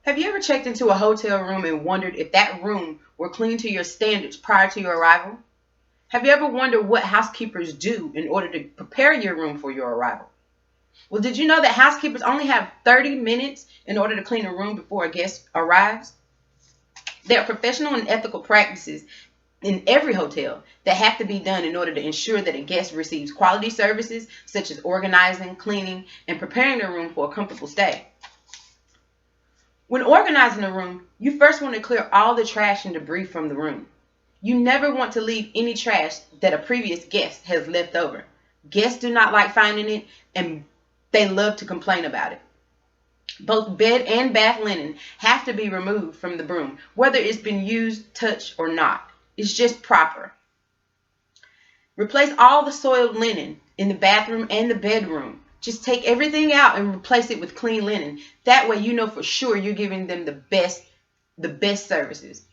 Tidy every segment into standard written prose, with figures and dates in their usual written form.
Have you ever checked into a hotel room and wondered if that room were clean to your standards prior to your arrival? Have you ever wondered what housekeepers do in order to prepare your room for your arrival? Well, did you know that housekeepers only have 30 minutes in order to clean a room before a guest arrives? There are professional and ethical practices in every hotel that have to be done in order to ensure that a guest receives quality services such as organizing, cleaning, and preparing their room for a comfortable stay. When organizing a room, you first want to clear all the trash and debris from the room. You never want to leave any trash that a previous guest has left over. Guests do not like finding it, and they love to complain about it. Both bed and bath linen have to be removed from the room, whether it's been used, touched, or not. It's just proper. Replace all the soiled linen in the bathroom and the bedroom. Just take everything out and replace it with clean linen. That way you know for sure you're giving them the best services.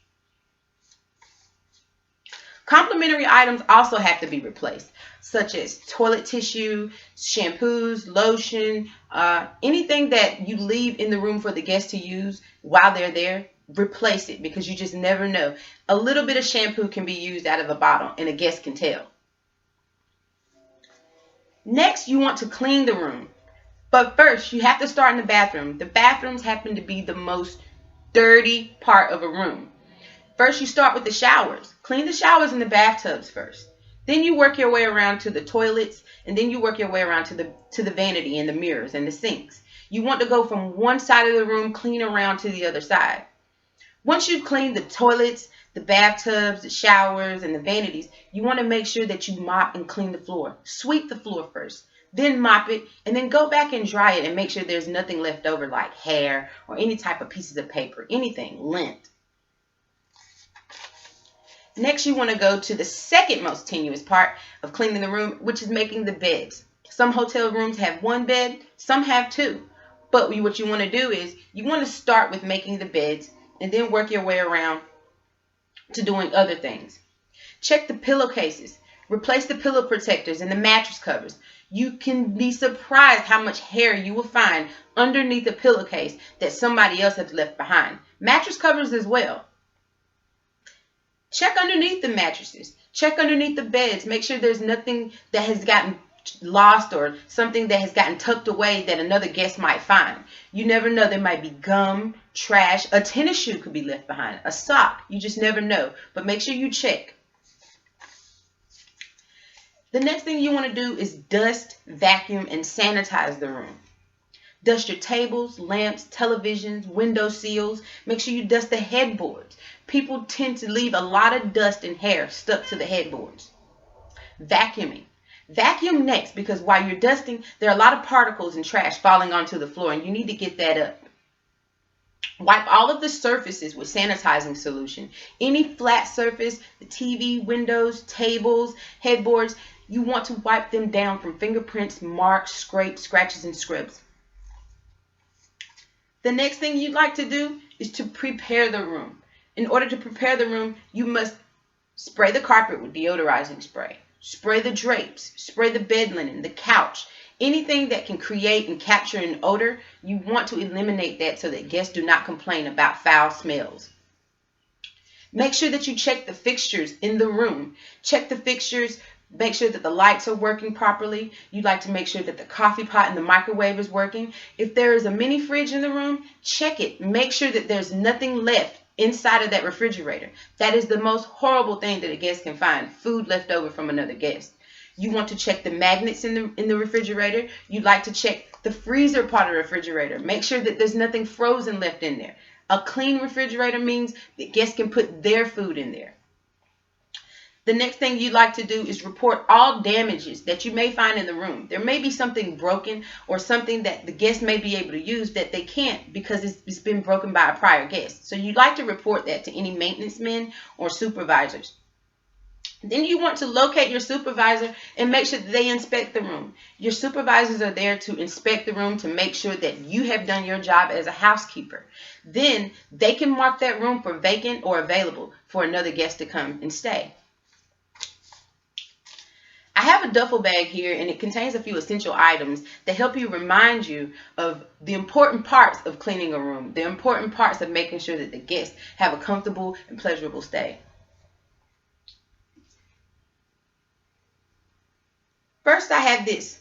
Complementary items also have to be replaced, such as toilet tissue, shampoos, lotion, anything that you leave in the room for the guests to use while they're there. Replace it, because you just never know. A little bit of shampoo can be used out of a bottle and a guest can tell. Next, you want to clean the room. But first, you have to start in the bathroom. The bathrooms happen to be the most dirty part of a room. First, you start with the showers. Clean the showers and the bathtubs first. Then you work your way around to the toilets, and then you work your way around to the vanity and the mirrors and the sinks. You want to go from one side of the room clean around to the other side. Once you've cleaned the toilets, the bathtubs, the showers, and the vanities, you want to make sure that you mop and clean the floor. Sweep the floor first, then mop it, and then go back and dry it and make sure there's nothing left over like hair or any type of pieces of paper, anything, lint. Next, you want to go to the second most tenuous part of cleaning the room, which is making the beds. Some hotel rooms have one bed, some have two. But what you want to do is you want to start with making the beds and then work your way around to doing other things. Check the pillowcases. Replace the pillow protectors and the mattress covers. You can be surprised how much hair you will find underneath the pillowcase that somebody else has left behind. Mattress covers as well. Check underneath the mattresses. Check underneath the beds. Make sure there's nothing that has gotten lost or something that has gotten tucked away that another guest might find. You never know. There might be gum, trash, a tennis shoe could be left behind, a sock. You just never know. But make sure you check. The next thing you want to do is dust, vacuum, and sanitize the room. Dust your tables, lamps, televisions, window sills. Make sure you dust the headboards. People tend to leave a lot of dust and hair stuck to the headboards. Vacuuming. Vacuum next, because while you're dusting, there are a lot of particles and trash falling onto the floor, and you need to get that up. Wipe all of the surfaces with sanitizing solution. Any flat surface, the TV, windows, tables, headboards, you want to wipe them down from fingerprints, marks, scrapes, scratches, and scrubs. The next thing you'd like to do is to prepare the room. In order to prepare the room, you must spray the carpet with deodorizing spray. Spray the drapes. Spray the bed linen, the couch. Anything that can create and capture an odor, you want to eliminate that so that guests do not complain about foul smells. Make sure that you check the fixtures in the room. Check the fixtures. Make sure that the lights are working properly. You'd like to make sure that the coffee pot and the microwave is working. If there is a mini fridge in the room, check it. Make sure that there's nothing left inside of that refrigerator. That is the most horrible thing that a guest can find, food left over from another guest. You want to check the magnets in the refrigerator. You'd like to check the freezer part of the refrigerator. Make sure that there's nothing frozen left in there. A clean refrigerator means that guests can put their food in there. The next thing you'd like to do is report all damages that you may find in the room. There may be something broken or something that the guest may be able to use that they can't because it's been broken by a prior guest. So you'd like to report that to any maintenance men or supervisors. Then you want to locate your supervisor and make sure that they inspect the room. Your supervisors are there to inspect the room to make sure that you have done your job as a housekeeper. Then they can mark that room for vacant or available for another guest to come and stay. I have a duffel bag here, and it contains a few essential items that help you remind you of the important parts of cleaning a room, the important parts of making sure that the guests have a comfortable and pleasurable stay. First, I have this.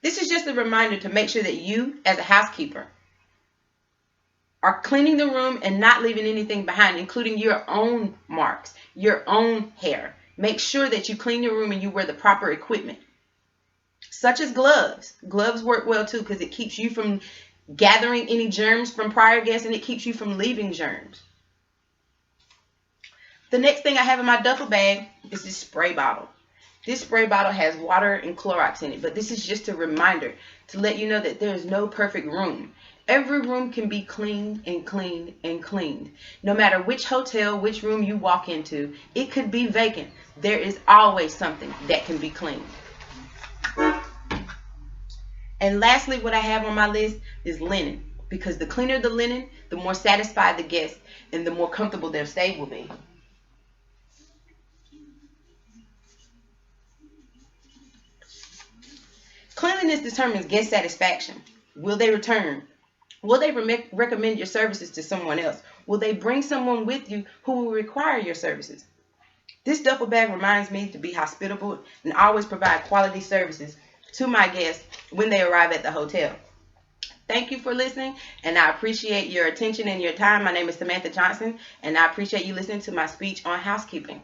This is just a reminder to make sure that you, as a housekeeper, are cleaning the room and not leaving anything behind, including your own marks, your own hair. Make sure that you clean your room and you wear the proper equipment, such as gloves. Gloves work well too because it keeps you from gathering any germs from prior guests, and it keeps you from leaving germs. The next thing I have in my duffel bag is this spray bottle. This spray bottle has water and Clorox in it, but this is just a reminder to let you know that there is no perfect room. Every room can be cleaned and cleaned and cleaned. No matter which hotel, which room you walk into, it could be vacant. There is always something that can be cleaned. And lastly, what I have on my list is linen, because the cleaner the linen, the more satisfied the guest and the more comfortable their stay will be. Cleanliness determines guest satisfaction. Will they return? Will they recommend your services to someone else? Will they bring someone with you who will require your services? This duffel bag reminds me to be hospitable and always provide quality services to my guests when they arrive at the hotel. Thank you for listening, and I appreciate your attention and your time. My name is Samantha Johnson, and I appreciate you listening to my speech on housekeeping.